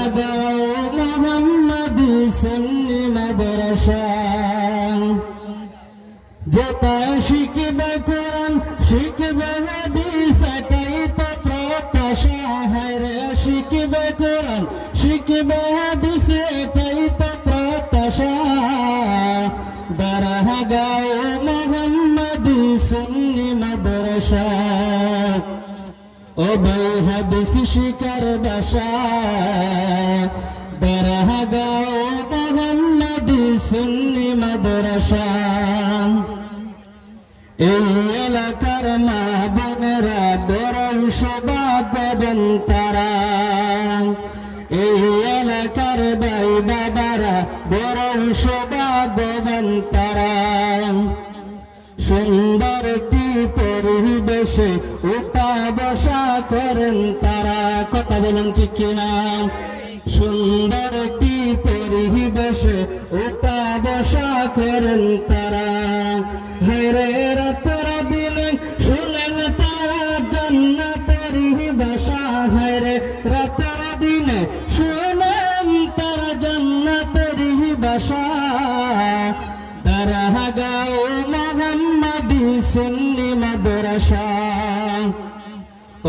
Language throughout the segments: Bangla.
দরগাও মোহাম্মদী সুন্নি মাদ্রাসা যেটায় শিখবে কোরআন শিখবে হাদিস এটাই তো প্রত্যাশা হায়রে শিখবে কোরআন শিখবে হাদিস এটাই তো প্রত্যাশা দরগাও মোহাম্মদী সুন্নি মাদ্রাসা ও ভাই হাদিস শিকার বাসা দরগাও মোহাম্মদী সুন্নি মাদ্রাসা এই এলাকার মা বোনেরা বড়ই সৌভাগ্যবান তারা এই এলাকার ভাই বাবারা বড়ই সৌভাগ্যবান তারা সুন্দর একটি পরিবেশে উঠা বসা করেন তারা কথা বলেন ঠিক কিনা সুন্দর একটি পরিবেশে উঠা বসা করেন তারা হেরে রাতের দিনে শুনেন তারা জান্নাতের ভাষা হেরে রাতের দিনে শুনেন তারা জান্নাতের ভাষা দরগাও মোহাম্মদী সুন্নি মাদ্রাসা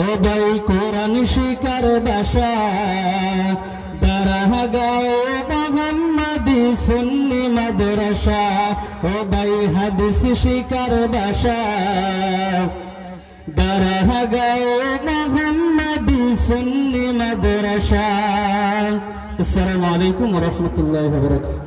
ও ভাই কোরআন শিকার বাসা দরগাও মোহাম্মদী সুন্নি মাদ্রাসা ও ভাই হাদিস শিকার বাসা দরগাও মোহাম্মদী সুন্নি মাদ্রাসা। আসসালামু আলাইকুম ওয়া রাহমাতুল্লাহি ওয়া বারাকাতুহু।